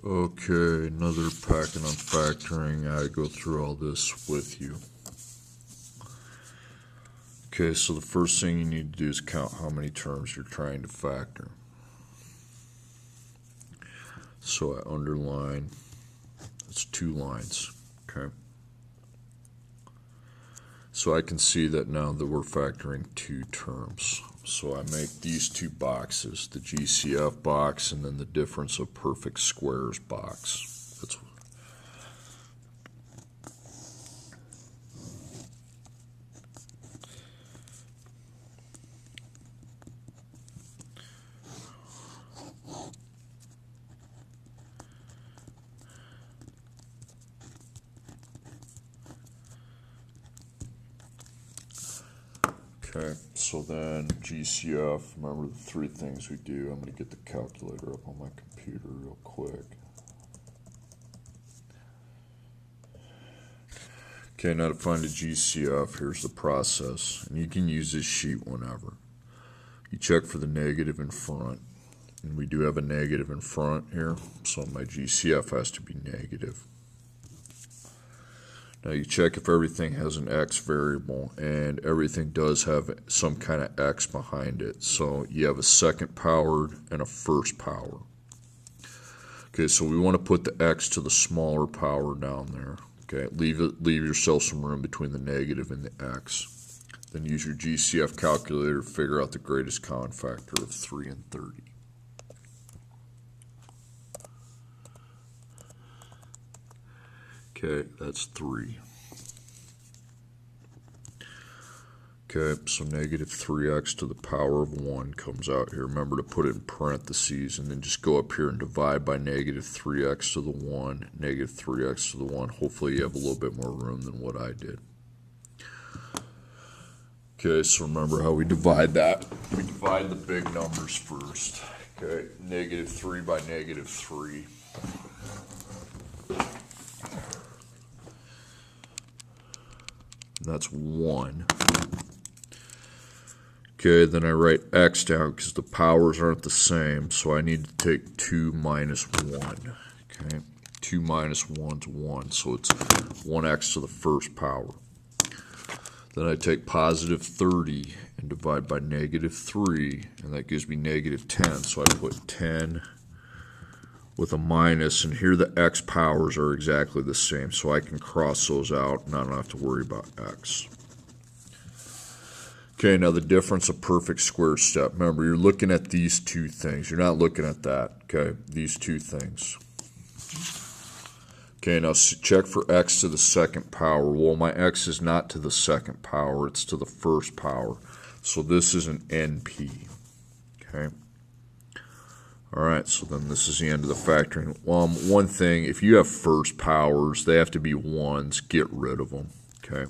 Okay, another packet on factoring. I go through all this with you. Okay, so the first thing you need to do is count how many terms you're trying to factor. So I underline, it's 2 lines, okay? So I can see that now that we're factoring 2 terms. So I make these 2 boxes, the GCF box and then the difference of perfect squares box. That's okay, so then GCF, remember the 3 things we do. I'm going to get the calculator up on my computer real quick. Okay, now to find a GCF, here's the process. And you can use this sheet whenever. You check for the negative in front. And we do have a negative in front here, so my GCF has to be negative. Now you check if everything has an X variable, and everything does have some kind of X behind it. So you have a second powered and a first power. Okay, so we want to put the X to the smaller power down there. Okay, leave yourself some room between the negative and the X. Then use your GCF calculator to figure out the greatest common factor of 3 and 30. Okay, that's 3. Okay, so negative 3x to the power of 1 comes out here. Remember to put it in parentheses and then just go up here and divide by negative 3x to the 1, negative 3x to the 1. Hopefully you have a little bit more room than what I did. Okay, so remember how we divide that. We divide the big numbers first. Okay, negative 3 by negative 3. That's 1. Okay, then I write x down because the powers aren't the same, so I need to take 2 minus 1. Okay, 2 minus 1 is 1, so it's 1x to the first power. Then I take positive 30 and divide by negative 3, and that gives me negative 10, so I put 10 with a minus, and here the x powers are exactly the same, so I can cross those out and I don't have to worry about x. Okay, now the difference of perfect square step. Remember, you're looking at these 2 things. You're not looking at that, okay, these 2 things. Okay, now check for x to the second power. Well, my x is not to the second power, it's to the first power. So this is an NP, okay? All right, so then this is the end of the factoring. One thing, if you have first powers, they have to be 1s. Get rid of them, okay?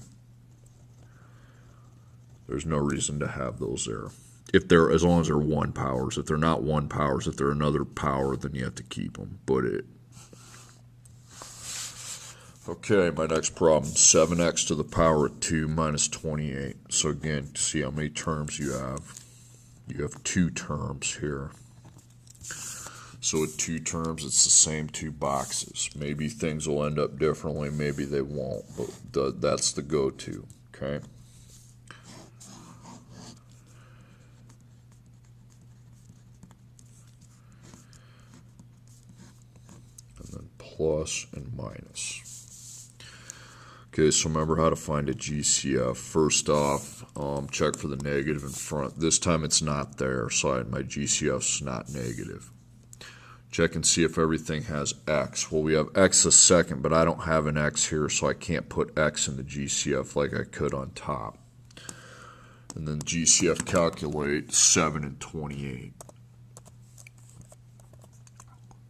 There's no reason to have those there. As long as they're 1 powers. If they're not 1 powers, if they're another power, then you have to keep them. Okay, my next problem, 7x to the power of 2 minus 28. So again, see how many terms you have. You have 2 terms here. So with 2 terms, it's the same 2 boxes. Maybe things will end up differently, maybe they won't, but that's the go-to, okay? And then plus and minus. Okay, so remember how to find a GCF. First off, check for the negative in front. This time it's not there, so my GCF's not negative. Check and see if everything has x. Well, we have x a second, but I don't have an x here, so I can't put x in the GCF like I could on top. And then GCF calculate 7 and 28.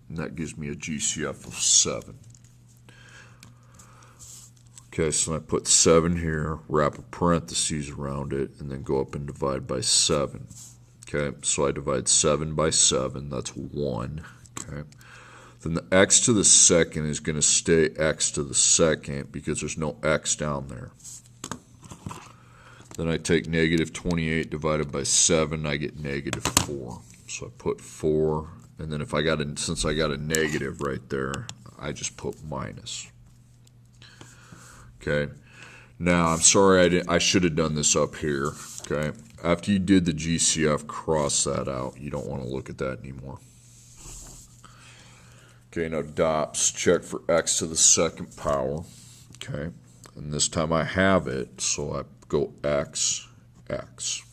And that gives me a GCF of 7. Okay, so I put 7 here, wrap a parentheses around it, and then go up and divide by 7. Okay, so I divide 7 by 7, that's 1. Okay, then the x to the second is going to stay x to the second because there's no x down there. Then I take negative 28 divided by 7, I get negative 4. So I put 4 And then if I got since I got a negative right there, I just put minus. Okay. Now, I'm sorry, I should have done this up here. Okay. After you did the GCF, cross that out. You don't want to look at that anymore. Okay, now DOPS, check for x to the second power. Okay. And this time I have it, so I go x, x.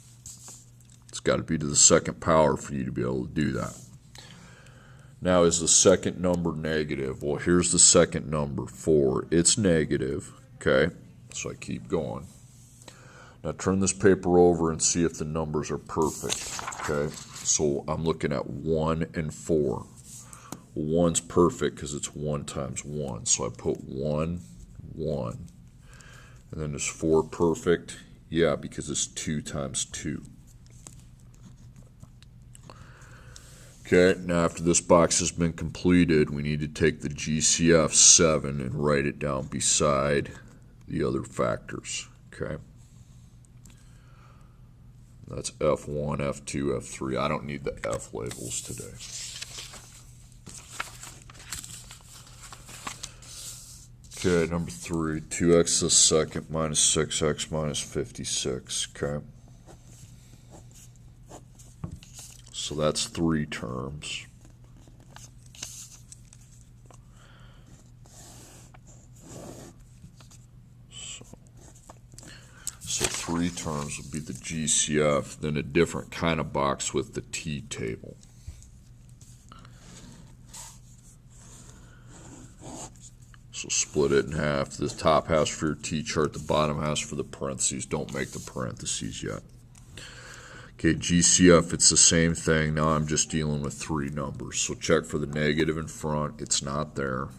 It's got to be to the second power for you to be able to do that. Now, is the second number negative? Well, here's the second number, 4. It's negative, okay? So I keep going. Now, turn this paper over and see if the numbers are perfect, okay? So I'm looking at 1 and 4. Well, 1's perfect because it's 1 times 1. So I put 1, 1. And then is 4 perfect? Yeah, because it's 2 times 2. Okay, now after this box has been completed, we need to take the GCF 7 and write it down beside the other factors. Okay, that's F1, F2, F3. I don't need the F labels today. Okay, number 3, 2x to the second minus 6x minus 56. Okay. So that's 3 terms. So 3 terms would be the GCF, then a different kind of box with the T table. So split it in half. The top half's for your T-chart, the bottom half's for the parentheses. Don't make the parentheses yet. Okay, GCF, it's the same thing. Now I'm just dealing with 3 numbers. So check for the negative in front. It's not there.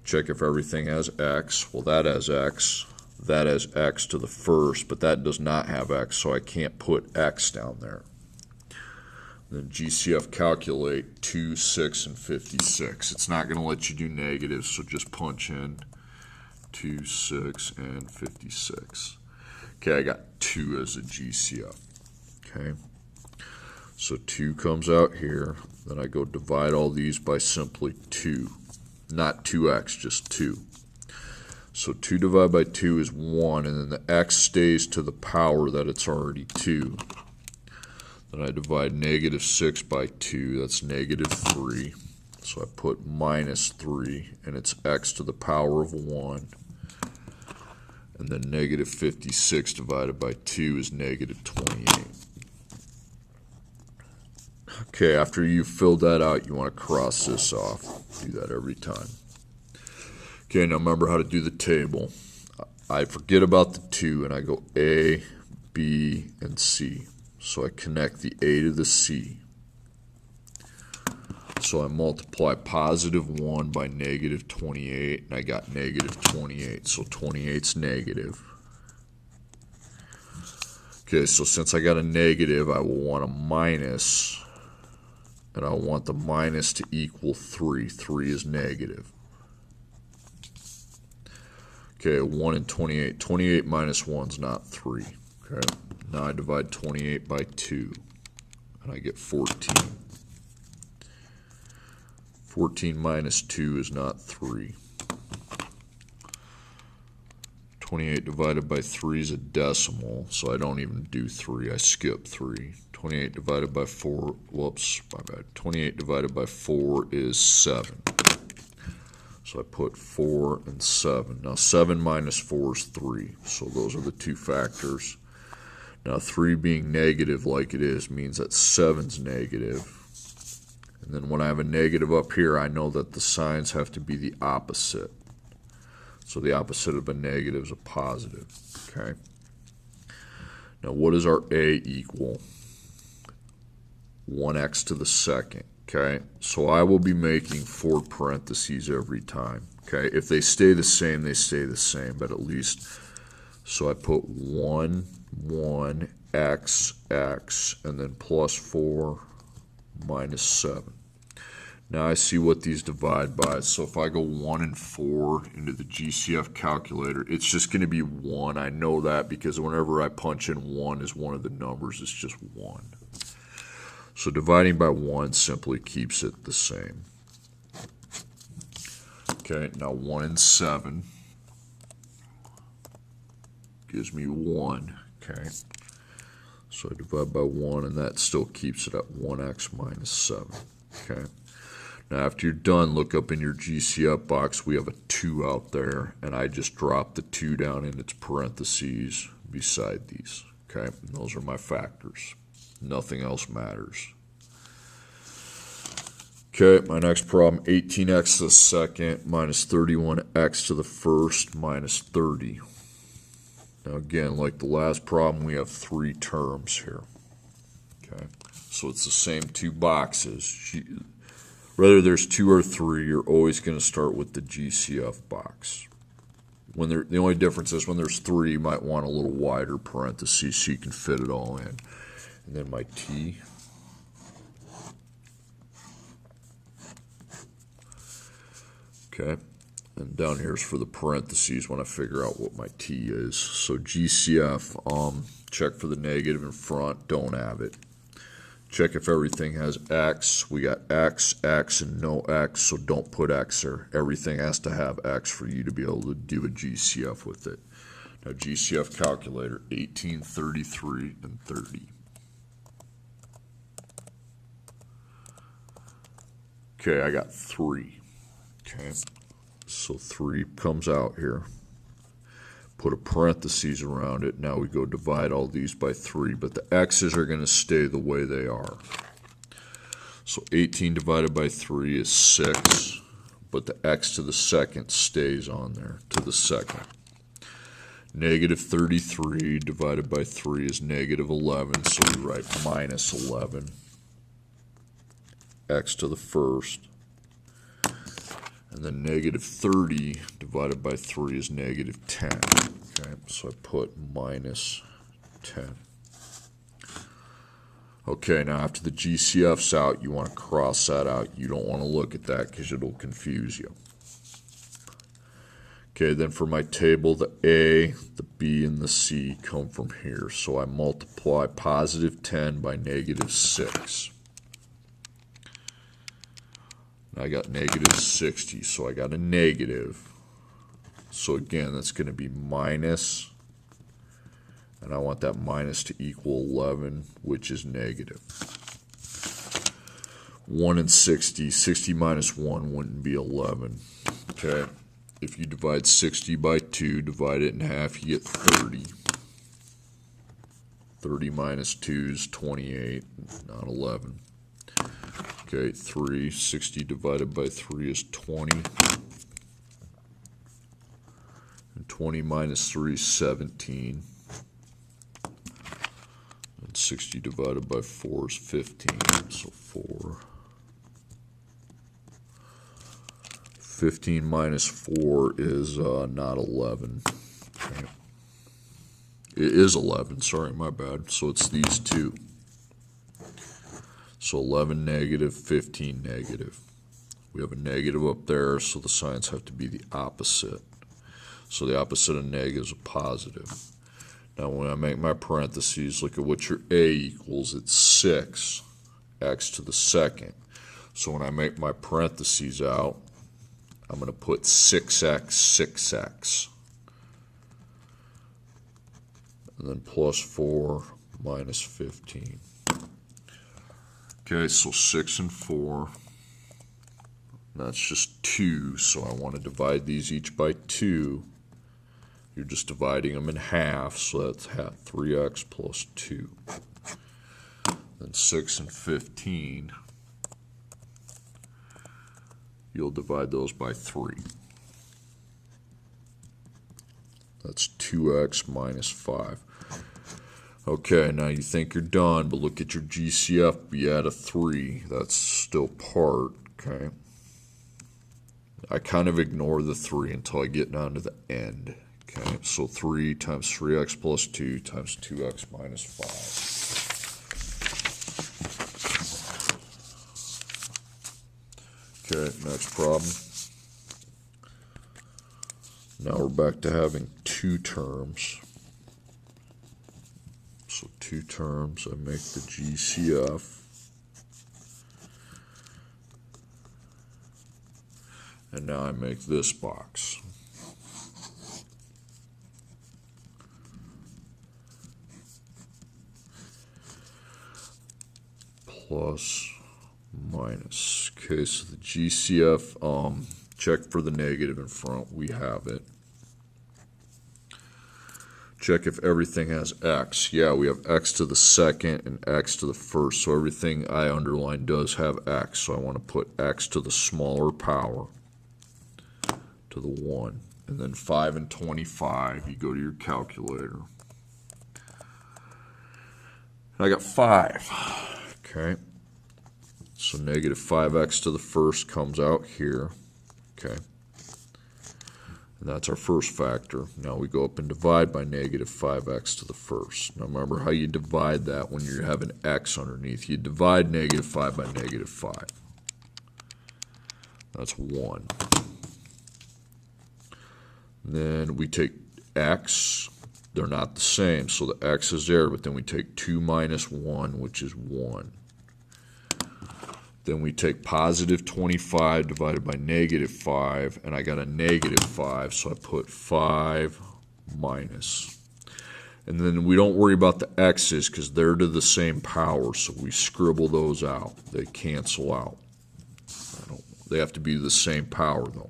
Check if everything has x. Well, that has x. That has x to the first, but that does not have x, so I can't put x down there. Then GCF calculate 2, 6, and 56. It's not going to let you do negatives, so just punch in 2, 6, and 56. Okay, I got 2 as a GCF. Okay, so 2 comes out here. Then I go divide all these by simply 2. Not 2x, just 2. So 2 divided by 2 is 1, and then the x stays to the power that it's already 2. Then I divide negative 6 by 2. That's negative 3. So I put minus 3, and it's x to the power of 1. And then negative 56 divided by 2 is negative 28. Okay, after you've filled that out, you want to cross this off. Do that every time. Okay, now remember how to do the table. I forget about the 2, and I go A, B, and C. So I connect the A to the C. So I multiply positive 1 by negative 28, and I got negative 28. So 28's negative. Okay, so since I got a negative, I will want a minus, and I want the minus to equal 3. 3 is negative. Okay, 1 and 28. 28 minus 1 is not 3. Okay, now I divide 28 by 2, and I get 14. 14 minus 2 is not 3. 28 divided by 3 is a decimal, so I don't even do 3. I skip 3. 28 divided by 4, whoops, my bad. 28 divided by 4 is 7. So I put 4 and 7. Now 7 minus 4 is 3. So those are the 2 factors. Now 3 being negative like it is means that 7's negative. And then when I have a negative up here, I know that the signs have to be the opposite. So the opposite of a negative is a positive. Okay. Now what does our A equal? 1x to the second. Okay, so I will be making 4 parentheses every time. Okay, if they stay the same, they stay the same, but at least, so I put 1, 1, x, x, and then plus 4, minus 7. Now I see what these divide by. So if I go 1 and 4 into the GCF calculator, it's just going to be 1. I know that because whenever I punch in 1 as one of the numbers, it's just 1. So dividing by 1 simply keeps it the same. Okay, now 1 and 7 gives me 1. Okay, so I divide by 1, and that still keeps it at 1x minus 7. Okay, now after you're done, look up in your GCF box. We have a 2 out there, and I just dropped the 2 down in its parentheses beside these. Okay, and those are my factors. Nothing else matters. Okay, my next problem, 18x to the second minus 31x to the first minus 30. Now again, like the last problem, we have 3 terms here. Okay, so it's the same 2 boxes. Whether there's 2 or 3, you're always going to start with the GCF box. The only difference is when there's 3, you might want a little wider parentheses so you can fit it all in. And then my t. Okay, and down here is for the parentheses when I figure out what my t is. So GCF, check for the negative in front, don't have it. Check if everything has x. We got x, x, and no x, so don't put x there. Everything has to have x for you to be able to do a GCF with it. Now GCF calculator, 18, 33, and 30. Okay, I got 3. Okay, so 3 comes out here. Put a parentheses around it. Now we go divide all these by 3, but the x's are going to stay the way they are. So 18 divided by 3 is 6, but the x to the second stays on there, to the second. Negative 33 divided by 3 is negative 11, so we write minus 11. X to the first. And then negative 30 divided by 3 is negative 10. Okay, so I put minus 10. Okay, now after the GCF's out, you want to cross that out. You don't want to look at that because it'll confuse you. Okay, then for my table, the A, the B, and the C come from here. So I multiply positive 10 by negative 6. I got negative 60, so I got a negative. So again, that's going to be minus, and I want that minus to equal 11, which is negative. 1 and 60, 60 minus 1 wouldn't be 11. Okay, if you divide 60 by 2, divide it in half, you get 30. 30 minus 2 is 28, not 11. Okay, 60 divided by 3 is 20. And 20 minus 3 is 17. And 60 divided by 4 is 15. So 4. 15 minus 4 is not 11. Okay. It is 11, sorry, my bad. So it's these two. So 11 negative, 15 negative. We have a negative up there, so the signs have to be the opposite. So the opposite of negative is a positive. Now when I make my parentheses, look at what your A equals. It's 6, x to the second. So when I make my parentheses out, I'm going to put 6x, 6x. And then plus 4 minus 15. Okay, so 6 and 4, that's just 2, so I want to divide these each by 2. You're just dividing them in half, so that's 3x plus 2. Then 6 and 15, you'll divide those by 3. That's 2x minus 5. Okay, now you think you're done, but look at your GCF. You add a 3. That's still part, okay? I kind of ignore the 3 until I get down to the end. Okay, so 3 times 3x plus 2 times 2x minus 5. Okay, next problem. Now we're back to having 2 terms. So 2 terms, I make the GCF. And now I make this box. Plus, minus. Okay, so the GCF, check for the negative in front. We have it. Check if everything has x. Yeah, we have x to the second and x to the first. So everything I underlined does have x. So I want to put x to the smaller power, to the 1. And then 5 and 25, you go to your calculator. And I got 5. Okay. So negative 5x to the first comes out here. Okay. And that's our first factor. Now we go up and divide by negative 5x to the first. Now remember how you divide that when you have an x underneath. You divide negative 5 by negative 5. That's 1. Then we take x. They're not the same, so the x is there, but then we take 2 minus 1, which is 1. Then we take positive 25 divided by negative 5, and I got a negative 5, so I put 5 minus. And then we don't worry about the x's because they're to the same power, so we scribble those out. They cancel out. They have to be the same power, though.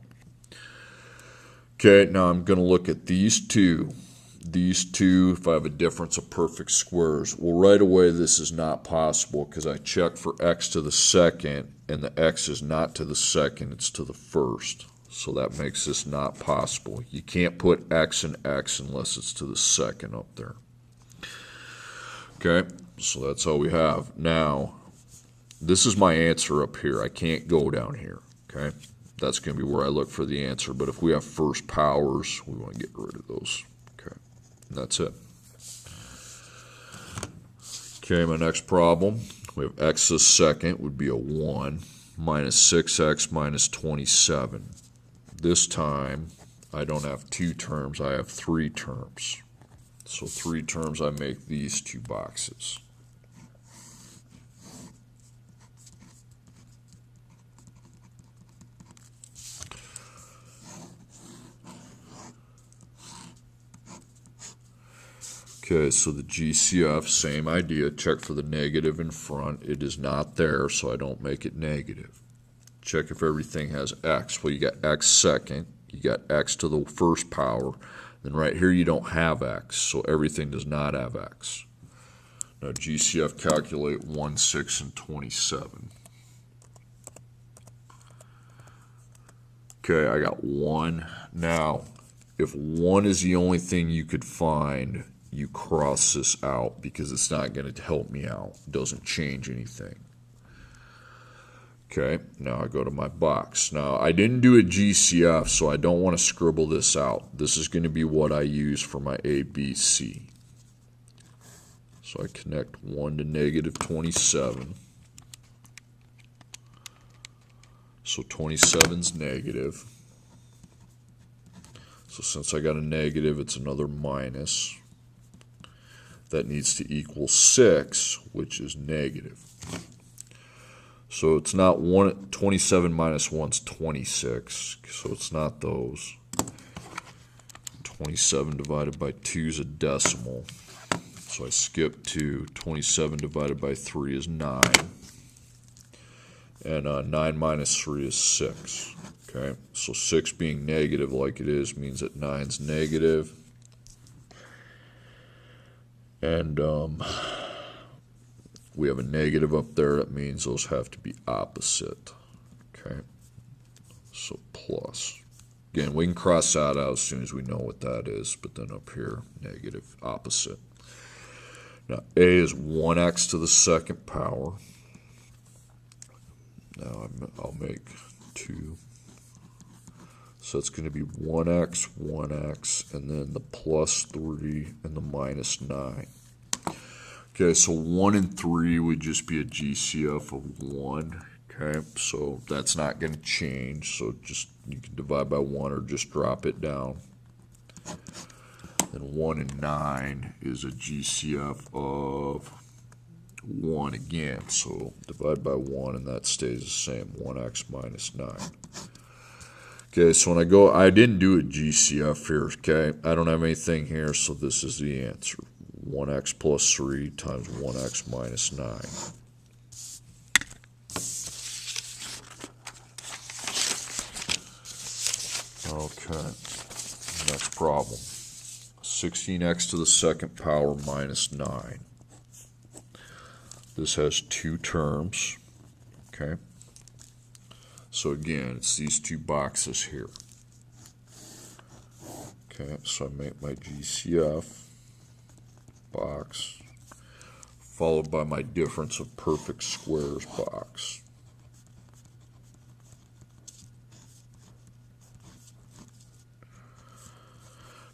Okay, now I'm going to look at these two. These two, if I have a difference of perfect squares. Well, right away, this is not possible because I checked for x to the second, and the x is not to the second, it's to the first. So that makes this not possible. You can't put x and x unless it's to the second up there. Okay, so that's all we have. Now, this is my answer up here. I can't go down here, okay? That's going to be where I look for the answer. But if we have first powers, we want to get rid of those. And that's it. Okay, my next problem, we have x to the second would be a 1 minus 6x minus 27. This time, I don't have 2 terms, I have 3 terms. So 3 terms, I make these 2 boxes. Okay, so the GCF, same idea. Check for the negative in front. It is not there, so I don't make it negative. Check if everything has x. Well, you got x second. You got x to the first power. Then right here you don't have x, so everything does not have x. Now GCF calculate 1, 6, and 27. Okay, I got 1. Now, if 1 is the only thing you could find, you cross this out because it's not going to help me out. It doesn't change anything. Okay, now I go to my box. Now, I didn't do a GCF, so I don't want to scribble this out. This is going to be what I use for my ABC. So I connect 1 to negative 27. So 27's negative. So since I got a negative, it's another minus. That needs to equal 6, which is negative. So it's not 27 minus 1 is 26, so it's not those. 27 divided by 2 is a decimal. So I skip 2. 27 divided by 3 is 9. And 9 minus 3 is 6. Okay, so 6 being negative like it is means that 9's negative. And we have a negative up there. That means those have to be opposite. Okay, so plus. Again, we can cross that out as soon as we know what that is. But then up here, negative, opposite. Now, a is 1x to the second power. Now I'll make 2. So it's going to be 1x, 1x, and then the plus 3 and the minus 9. Okay, so 1 and 3 would just be a GCF of 1. Okay, so that's not going to change. So just you can divide by 1 or just drop it down. Then 1 and 9 is a GCF of 1 again. So divide by 1 and that stays the same, 1x minus 9. Okay, so when I go, I didn't do a GCF here, okay? I don't have anything here, so this is the answer. 1x plus 3 times 1x minus 9. Okay, next problem. 16x to the second power minus 9. This has two terms, okay? So again, it's these two boxes here. Okay, so I make my GCF box, followed by my difference of perfect squares box.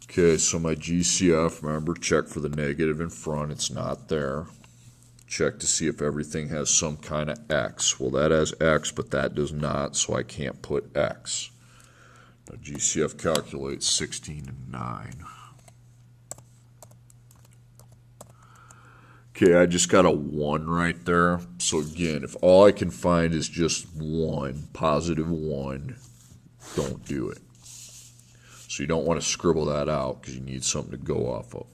Okay, so my GCF, remember, check for the negative in front, it's not there. Check to see if everything has some kind of x. Well, that has x, but that does not, so I can't put x. Now, GCF calculates 16 and 9. Okay, I just got a 1 right there. So again, if all I can find is just 1, positive 1, don't do it. So you don't want to scribble that out because you need something to go off of.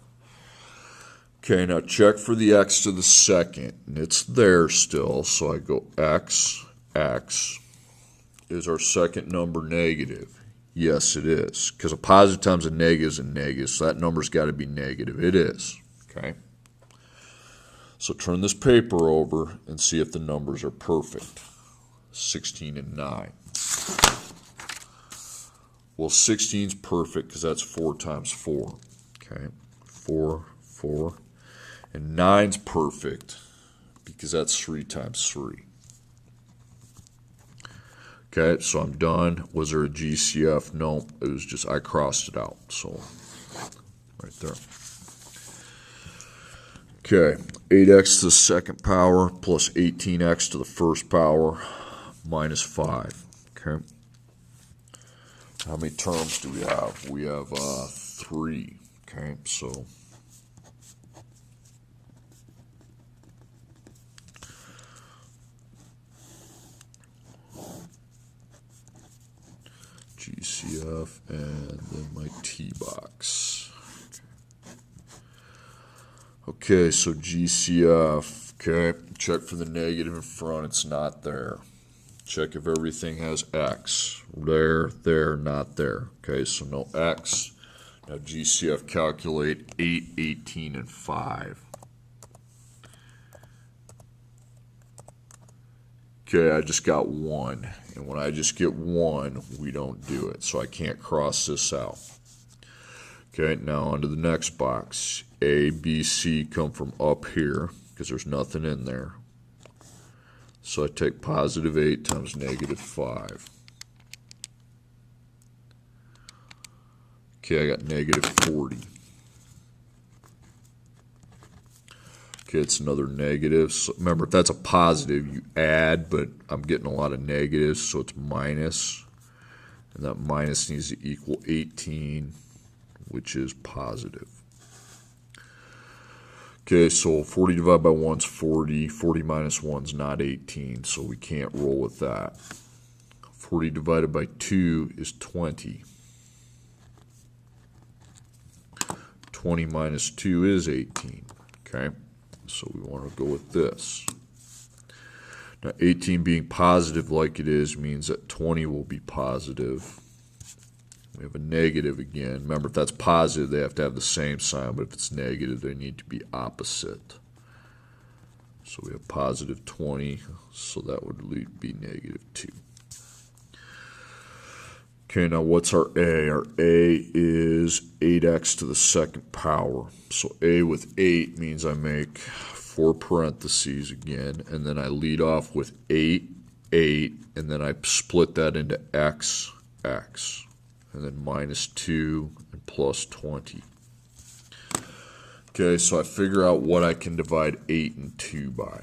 Okay, now check for the x to the second, and it's there still, so I go x. Is our second number negative? Yes, it is, because a positive times a negative, so that number's got to be negative. It is, okay? So turn this paper over and see if the numbers are perfect. 16 and 9. Well, 16's perfect because that's 4 times 4, okay? 4, 4. And 9's perfect because that's 3 times 3. Okay, so I'm done. Was there a GCF? No, it was just I crossed it out. So, right there. Okay, 8x to the second power plus 18x to the first power minus 5. Okay. How many terms do we have? We have 3. Okay, so GCF and then my T box. Okay, so GCF, okay, check for the negative in front, it's not there. Check if everything has X. There, not there. Okay, so no X. Now GCF calculate 8, 18, and 5. Okay, I just got 1. And when I just get 1, we don't do it. So I can't cross this out. Okay, now on to the next box. A, B, C come from up here because there's nothing in there. So I take positive 8 times negative 5. Okay, I got negative 40. Okay, it's another negative. So remember, if that's a positive, you add, but I'm getting a lot of negatives, so it's minus. And that minus needs to equal 18, which is positive. Okay, so 40 divided by 1 is 40. 40 minus 1 is not 18, so we can't roll with that. 40 divided by 2 is 20. 20 minus 2 is 18, okay? So we want to go with this. Now 18 being positive like it is means that 20 will be positive. We have a negative again. Remember, if that's positive, they have to have the same sign, but if it's negative, they need to be opposite. So we have positive 20, so that would be negative 2. Okay, now what's our A? Our A is 8x to the second power. So A with 8 means I make 4 parentheses again, and then I lead off with 8, 8, and then I split that into x, x, and then minus 2 and plus 20. Okay, so I figure out what I can divide 8 and 2 by.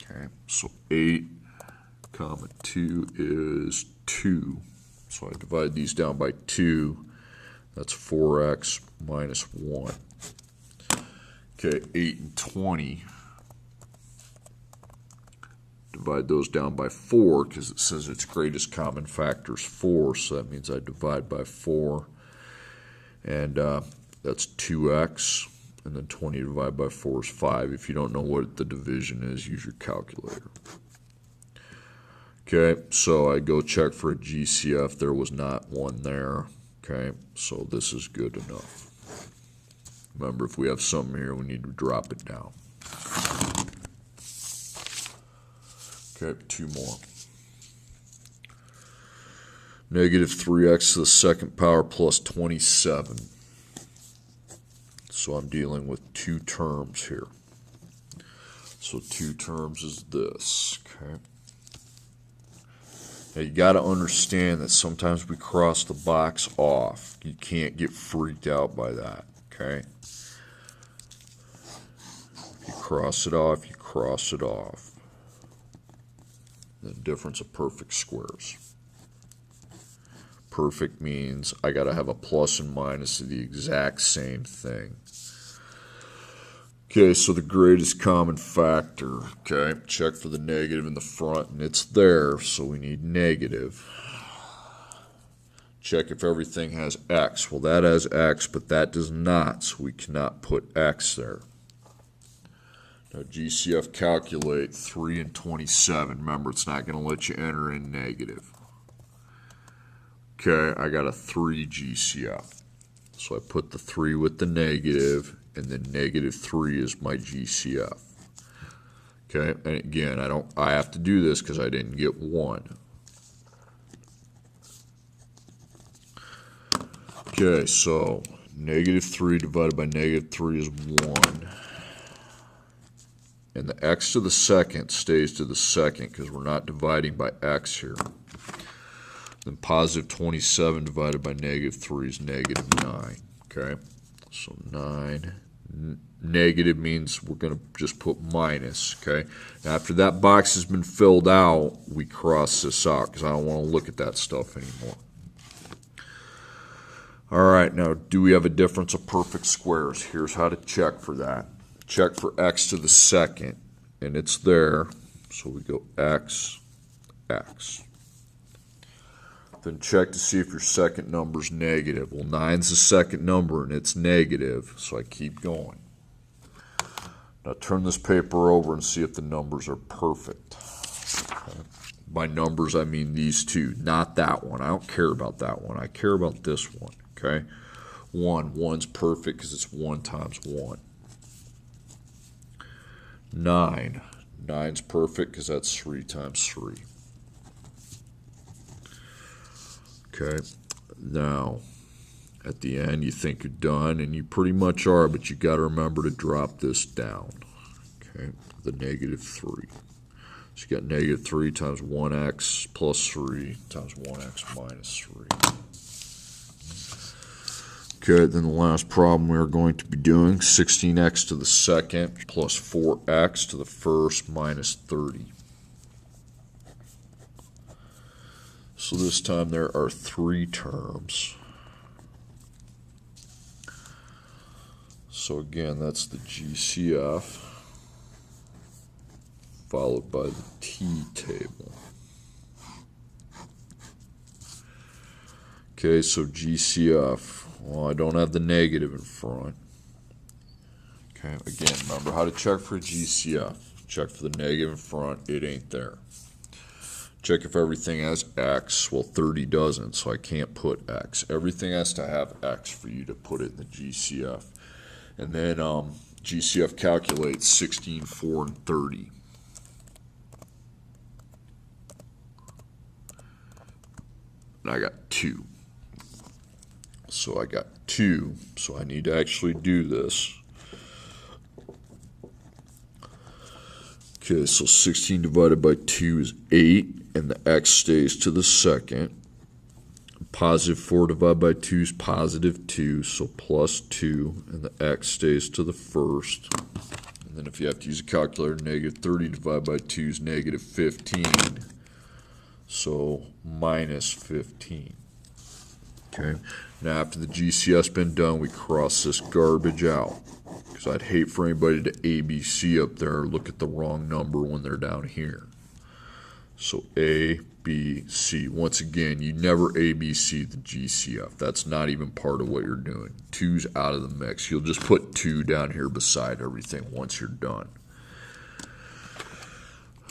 Okay, so 8 comma 2 is 2. So I divide these down by 2. That's 4x minus 1. Okay, 8 and 20 divide those down by 4 because it says its greatest common factor is 4, so that means I divide by 4. And that's 2x, and then 20 divided by 4 is 5. If you don't know what the division is, use your calculator. Okay, so I go check for a GCF. There was not one there. Okay, so this is good enough. Remember, if we have something here, we need to drop it down. Okay, 2 more. Negative 3x to the second power plus 27. So I'm dealing with 2 terms here. So 2 terms is this, okay? Now you got to understand that sometimes we cross the box off. You can't get freaked out by that, okay? If you cross it off, you cross it off. The difference of perfect squares. Perfect means I got to have a plus and minus of the exact same thing. Okay, so the greatest common factor, okay, check for the negative in the front, and it's there, so we need negative. Check if everything has x. Well, that has x, but that does not, so we cannot put x there. Now, GCF calculate 3 and 27. Remember, it's not going to let you enter in negative. Okay, I got a 3 GCF. So I put the 3 with the negative, and then negative 3 is my GCF. Okay, and again, I have to do this because I didn't get 1. Okay, so negative 3 divided by negative 3 is 1. And the x to the second stays to the second because we're not dividing by x here. Then positive 27 divided by negative 3 is negative 9. Okay, so 9. Negative means we're going to just put minus. Okay, after that box has been filled out, we cross this out because I don't want to look at that stuff anymore. All right, now do we have a difference of perfect squares? Here's how to check for that. Check for x to the second, and it's there. So we go x, x. Then check to see if your second number is negative. Well, 9's the second number, and it's negative, so I keep going. Now turn this paper over and see if the numbers are perfect. Okay. By numbers, I mean these two, not that one. I don't care about that one. I care about this one, okay? 1's perfect because it's 1 times 1. 9's perfect because that's 3 times 3. Okay, now at the end you think you're done, and you pretty much are, but you got to remember to drop this down. Okay, the negative 3. So you got negative 3 times 1x plus 3 times 1x minus 3. Okay, then the last problem we are going to be doing, 16x to the second plus 4x to the first minus 30. So this time there are 3 terms. So again, that's the GCF followed by the T table. Okay, so GCF. Well, I don't have the negative in front. Okay, again, remember how to check for a GCF. Check for the negative in front. It ain't there. Check if everything has x. Well, 30 doesn't, so I can't put x. Everything has to have x for you to put it in the GCF. And then GCF calculates 16, 4, and 30. And I got 2. So I got 2, so I need to actually do this. Okay, so 16 divided by 2 is 8, and the x stays to the second. Positive 4 divided by 2 is positive 2, so plus 2, and the x stays to the first. And then if you have to use a calculator, negative 30 divided by 2 is negative 15, so minus 15. Okay, now after the GCF's been done, we cross this garbage out. Because I'd hate for anybody to ABC up there or look at the wrong number when they're down here. So A, B, C. Once again, you never A, B, C the GCF. That's not even part of what you're doing. 2's out of the mix. You'll just put 2 down here beside everything once you're done.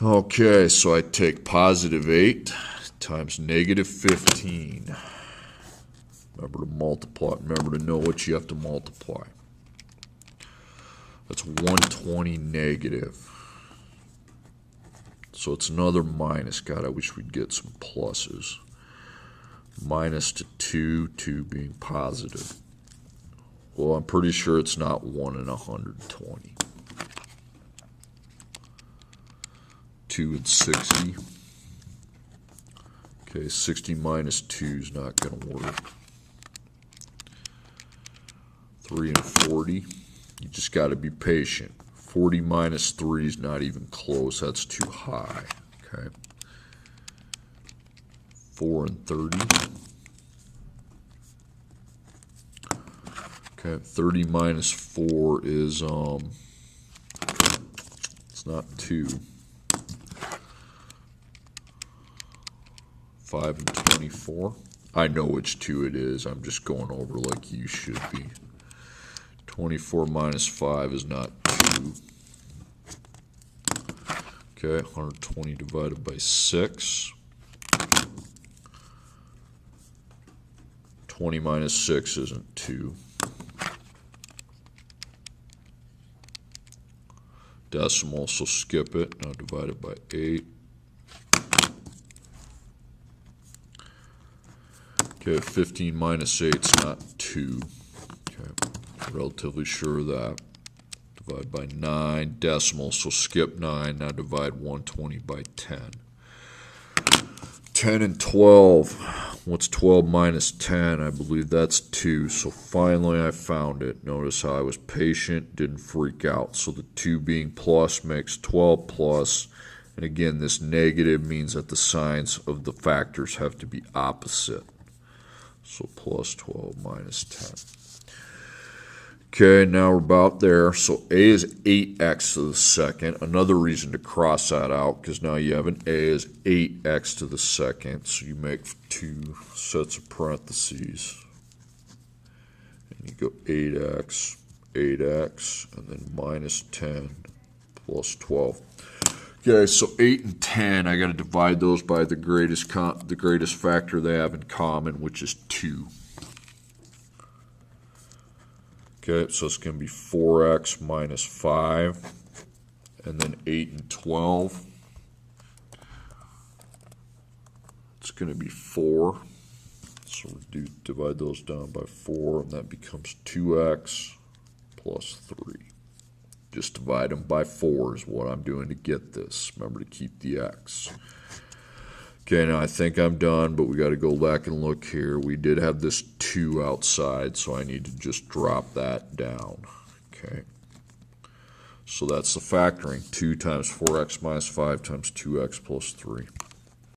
Okay, so I take positive 8 times negative 15. Remember to multiply. Remember to know what you have to multiply. That's 120 negative. So it's another minus. God, I wish we'd get some pluses. Minus to 2, 2 being positive. Well, I'm pretty sure it's not 1 in 120. 2 and 60. Okay, 60 minus 2 is not going to work. 3 and 40. You just got to be patient. 40 minus 3 is not even close. That's too high. Okay. 4 and 30. Okay, 30 minus 4 is it's not 2. 5 and 24. I know which 2 it is. I'm just going over like you should be. 24 minus 5 is not 2. Okay, 120 divided by 6. 20 minus 6 isn't 2. Decimal, so skip it. Now divided by 8. Okay, 15 minus 8 is not 2. Okay, relatively sure of that. Divide by 9, decimal, so skip 9. Now divide 120 by 10. 10 and 12. What's 12 minus 10? I believe that's 2. So finally I found it. Notice how I was patient, didn't freak out. So the 2 being plus makes 12 plus. And again, this negative means that the signs of the factors have to be opposite. So plus 12 minus 10. Okay, now we're about there. So A is 8x to the second. Another reason to cross that out, because now you have an A is 8x to the second. So you make 2 sets of parentheses. And you go 8x, 8x, and then minus 10 plus 12. Okay, so 8 and 10, I got to divide those by the greatest factor they have in common, which is 2. Okay, so it's going to be 4x minus 5, and then 8 and 12. It's going to be 4. So we divide those down by 4, and that becomes 2x plus 3. Just divide them by 4 is what I'm doing to get this. Remember to keep the x. Okay, now I think I'm done, but we got to go back and look here. We did have this 2 outside, so I need to just drop that down. Okay. So that's the factoring. 2 times 4x minus 5 times 2x plus 3.